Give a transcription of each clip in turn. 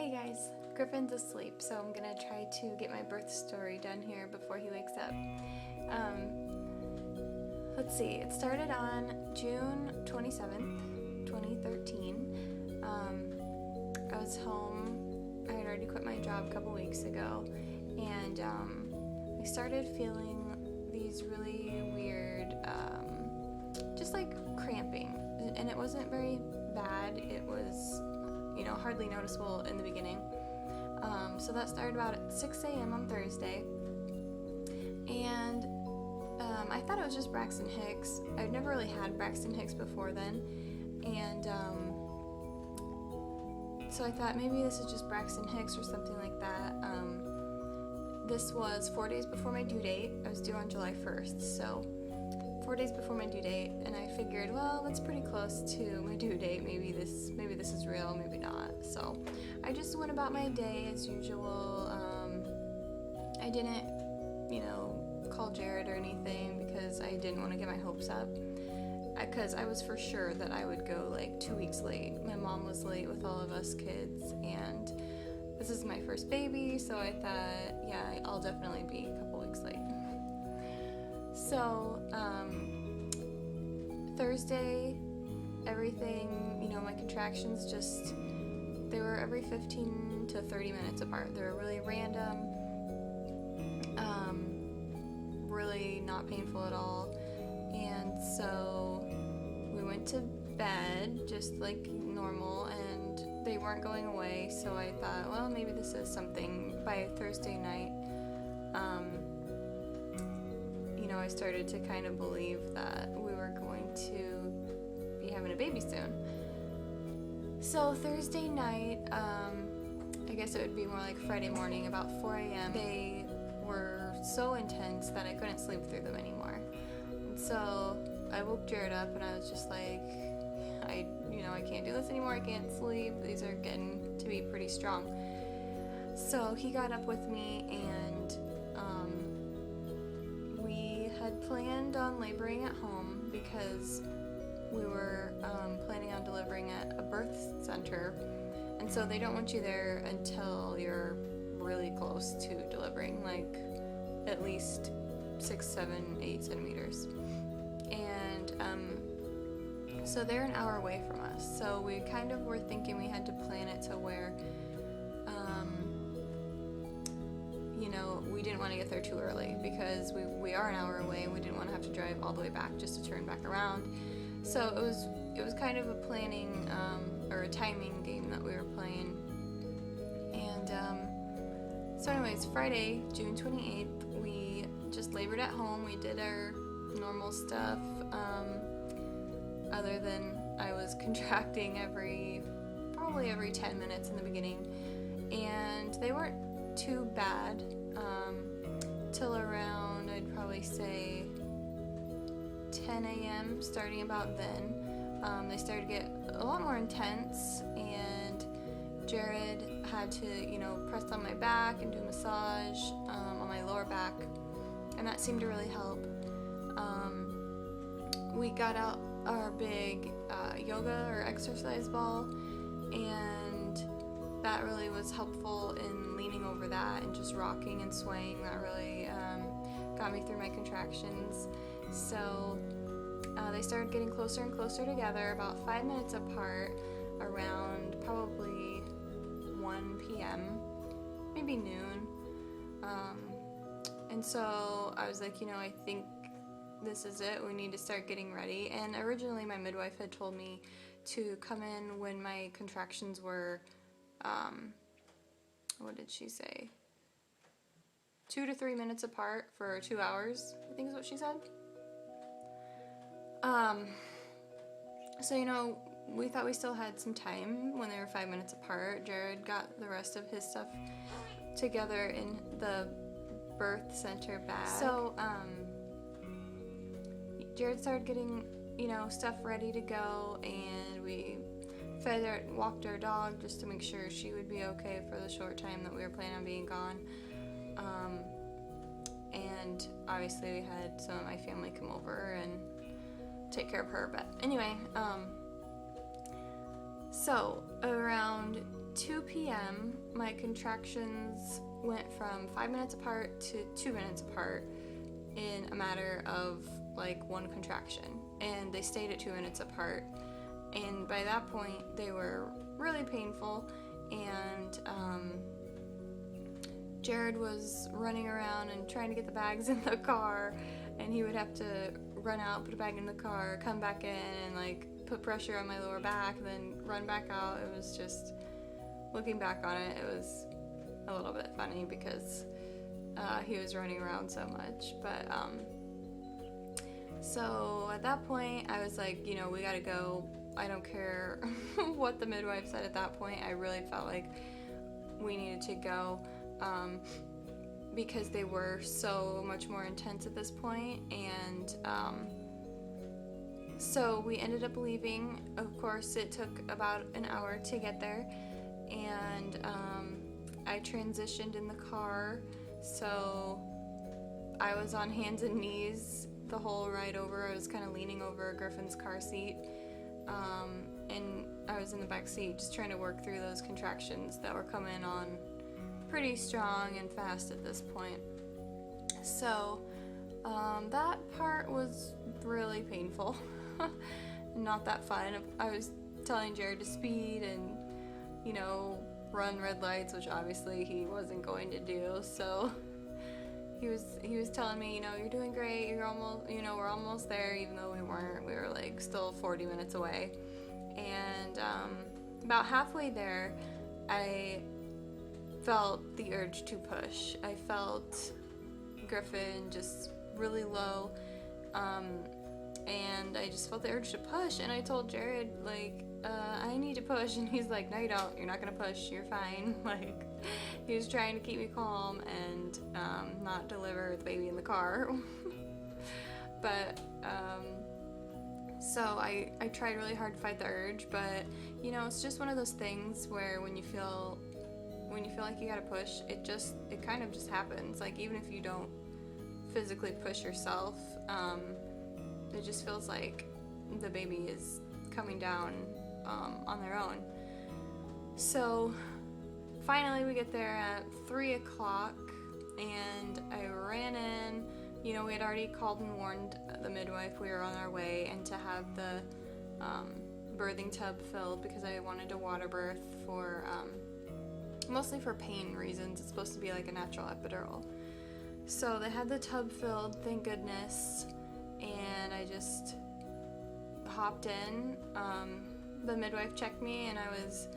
Hey guys, Griffin's asleep, so I'm gonna try to get my birth story done here before he wakes up. Let's see, it started on June 27th, 2013. I was home. I had already quit my job a couple weeks ago, and I started feeling these really weird, just like cramping, and it wasn't very bad. It was hardly noticeable in the beginning. So that started about at 6 a.m. on Thursday. And I thought it was just Braxton Hicks. I'd never really had Braxton Hicks before then. And so I thought maybe this is just Braxton Hicks or something like that. This was 4 days before my due date. I was due on July 1st. So 4 days before my due date, and I figured, well, that's pretty close to my due date. Maybe this is real, maybe not. So I just went about my day as usual. I didn't, call Jared or anything because I didn't want to get my hopes up. Because I was for sure that I would go like 2 weeks late. My mom was late with all of us kids, and this is my first baby, so I thought, yeah, I'll definitely be a couple weeks late. So, Thursday, everything, my contractions they were every 15 to 30 minutes apart. They were really random, really not painful at all. And so we went to bed just like normal, and they weren't going away. So I thought, well, maybe this is something. By Thursday night, I started to kind of believe that we were going to be having a baby soon. So Thursday night, I guess it would be more like Friday morning, about 4 a.m., they were so intense that I couldn't sleep through them anymore. And so I woke Jared up, and I was just like, I can't do this anymore, I can't sleep, these are getting to be pretty strong. So he got up with me, and had planned on laboring at home because we were planning on delivering at a birth center, and so they don't want you there until you're really close to delivering, like at least 6, 7, 8 centimeters. And so they're an hour away from us, so we kind of were thinking we had to plan it to where we didn't want to get there too early because we are an hour away, and we didn't want to have to drive all the way back just to turn back around. So it was kind of a planning or a timing game that we were playing. And so anyways, Friday, June 28th, we just labored at home. We did our normal stuff, other than I was contracting probably every 10 minutes in the beginning, and they weren't too bad till around, I'd probably say 10 a.m. starting about then. They started to get a lot more intense, and Jared had to press on my back and do a massage on my lower back, and that seemed to really help. We got out our big yoga or exercise ball, and that really was helpful in leaning over that and just rocking and swaying. That really got me through my contractions. So they started getting closer and closer together, about 5 minutes apart, around probably 1 p.m., maybe noon. And so I was like, I think this is it. We need to start getting ready. And originally my midwife had told me to come in when my contractions were what did she say? 2 to 3 minutes apart for 2 hours, I think is what she said. So, we thought we still had some time when they were 5 minutes apart. Jared got the rest of his stuff together in the birth center bag. So, Jared started getting, stuff ready to go, and we walked our dog just to make sure she would be okay for the short time that we were planning on being gone. And obviously we had some of my family come over and take care of her. But anyway, So around 2 p.m., my contractions went from 5 minutes apart to 2 minutes apart in a matter of like one contraction, and they stayed at 2 minutes apart. And by that point, they were really painful, and Jared was running around and trying to get the bags in the car, and he would have to run out, put a bag in the car, come back in, and like put pressure on my lower back, then run back out. It was just, looking back on it, it was a little bit funny because he was running around so much. But so at that point, I was like, we gotta go. I don't care what the midwife said at that point. I really felt like we needed to go because they were so much more intense at this point. And so we ended up leaving. Of course, it took about an hour to get there, and I transitioned in the car, so I was on hands and knees the whole ride over. I was kind of leaning over Griffin's car seat, and I was in the back seat just trying to work through those contractions that were coming on pretty strong and fast at this point. So that part was really painful. Not that fun. I was telling Jared to speed and, run red lights, which obviously he wasn't going to do. So he was telling me, you're doing great. You're almost, we're almost there, even though we weren't. We were like still 40 minutes away. And about halfway there, I felt the urge to push. I felt Griffin just really low, and I just felt the urge to push, and I told Jared, I need to push, and he's like, no you don't, you're not gonna push, you're fine. He was trying to keep me calm and not deliver the baby in the car. But so I tried really hard to fight the urge, but it's just one of those things where when you feel like you gotta push, it kind of just happens. Even if you don't physically push yourself, it just feels like the baby is coming down on their own. So finally we get there at 3 o'clock, and I ran in. We had already called and warned the midwife we were on our way, and to have the birthing tub filled because I wanted to water birth for mostly for pain reasons. It's supposed to be like a natural epidural. So they had the tub filled, thank goodness, and I just hopped in. The midwife checked me, and I was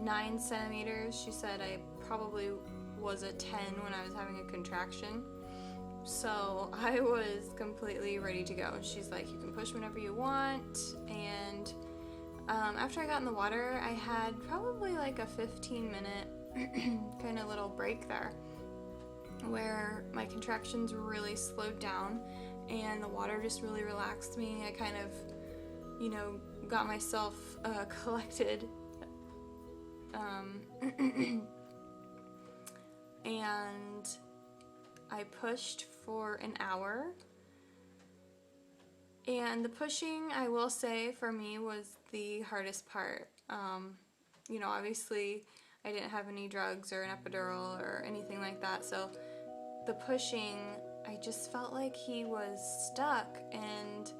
9 centimeters. She said I probably was a 10 when I was having a contraction. So I was completely ready to go. She's like, you can push whenever you want. And after I got in the water, I had probably like a 15-minute kind of little break there where my contractions really slowed down and the water just really relaxed me. I kind of, got myself collected. And I pushed for an hour. And the pushing, I will say, for me was the hardest part. Obviously I didn't have any drugs or an epidural or anything like that, so the pushing, I just felt like he was stuck, and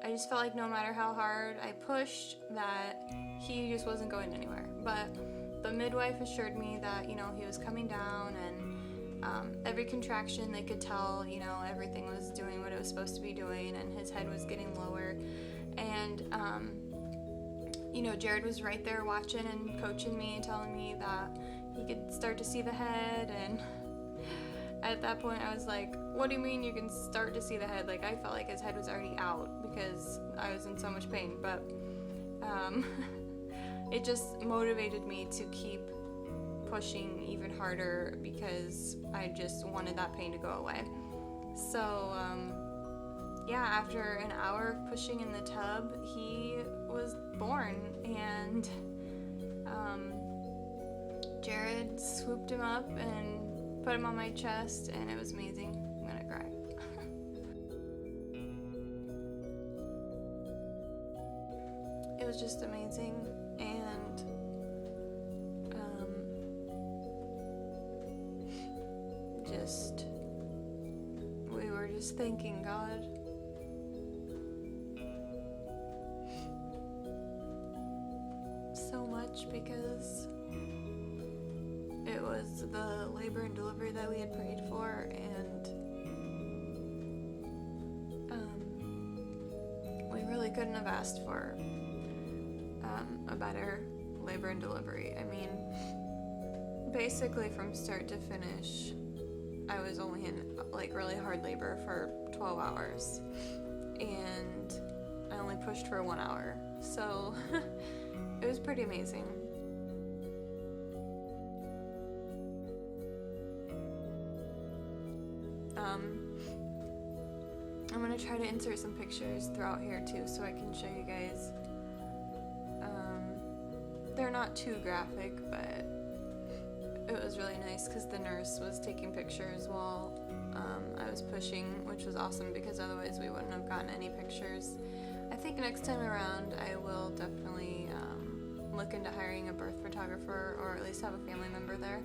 I just felt like no matter how hard I pushed, that he just wasn't going anywhere. But the midwife assured me that, he was coming down, and every contraction they could tell, everything was doing what it was supposed to be doing, and his head was getting lower. And, Jared was right there watching and coaching me and telling me that he could start to see the head. And at that point I was like, what do you mean you can start to see the head? I felt like his head was already out because I was in so much pain. But it just motivated me to keep pushing even harder because I just wanted that pain to go away. So after an hour of pushing in the tub, he was born, and Jared swooped him up and put him on my chest, and it was amazing. I'm gonna cry. it was just amazing, and we were just thanking God. So much, because it was the labor and delivery that we had prayed for, and we really couldn't have asked for a better labor and delivery. I mean, basically from start to finish, I was only in like really hard labor for 12 hours, and I only pushed for 1 hour, so it was pretty amazing. I'm gonna try to insert some pictures throughout here too, so I can show you guys. They're not too graphic, but it was really nice because the nurse was taking pictures while I was pushing, which was awesome, because otherwise we wouldn't have gotten any pictures. I think next time around I will definitely look into hiring a birth photographer, or at least have a family member there.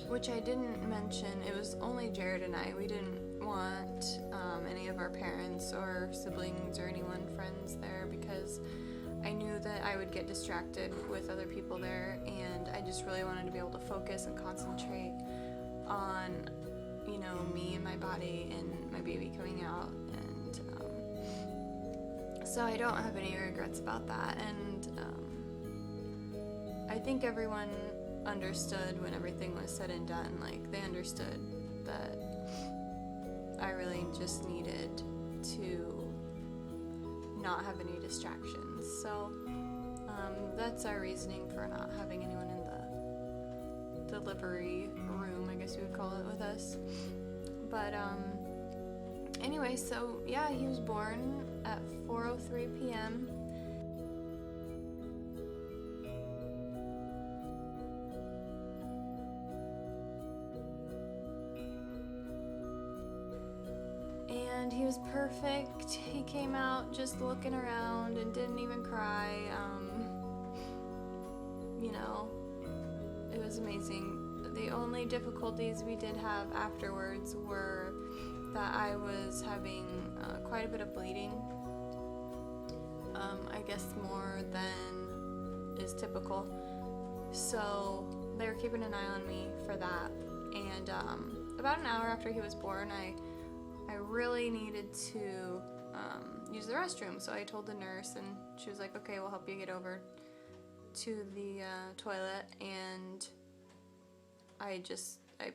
Which I didn't mention, it was only Jared and I. We didn't want any of our parents or siblings or anyone, friends there, because I knew that I would get distracted with other people there, and I just really wanted to be able to focus and concentrate on, you know, me and my body and my baby coming out, and so I don't have any regrets about that, and I think everyone understood when everything was said and done. Like, they understood that I really just needed to not have any distractions. So that's our reasoning for not having anyone in the delivery room, I guess you would call it, with us. But anyway, so yeah, he was born at 4:03 p.m. And he was perfect. He came out just looking around and didn't even cry. You know, it was amazing. The only difficulties we did have afterwards were that I was having quite a bit of bleeding. I guess more than is typical. So they were keeping an eye on me for that. And about an hour after he was born, I really needed to use the restroom, so I told the nurse, and she was like, okay, we'll help you get over to the toilet, and I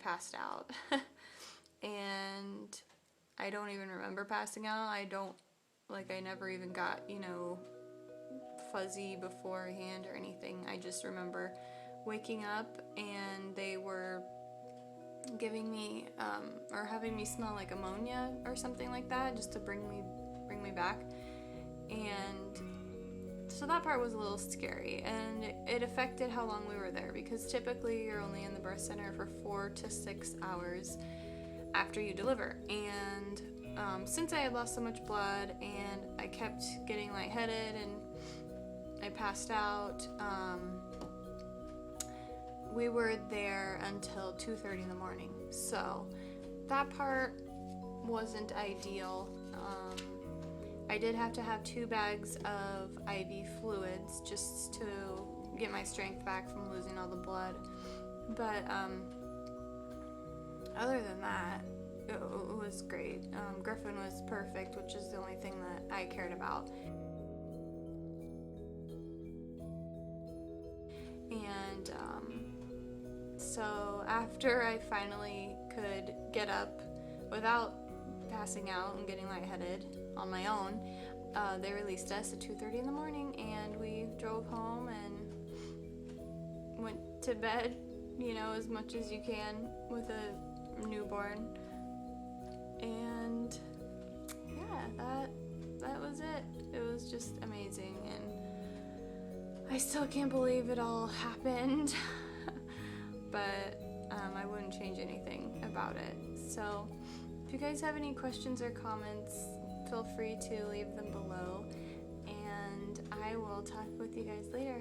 passed out. And I don't even remember passing out. I never even got, you know, fuzzy beforehand or anything. I just remember waking up, and they were giving me or having me smell like ammonia or something like that, just to bring me back. And so that part was a little scary, and it affected how long we were there, because typically you're only in the birth center for 4 to 6 hours after you deliver. And since I had lost so much blood and I kept getting lightheaded and I passed out, we were there until 2:30 in the morning. So that part wasn't ideal. I did have to have 2 bags of IV fluids just to get my strength back from losing all the blood. But other than that, it was great. Griffin was perfect, which is the only thing that I cared about. And so after I finally could get up without passing out and getting lightheaded on my own, they released us at 2:30 in the morning, and we drove home and went to bed, you know, as much as you can with a newborn. And yeah, that was it. It was just amazing, and I still can't believe it all happened. But I wouldn't change anything about it. So if you guys have any questions or comments, feel free to leave them below, and I will talk with you guys later.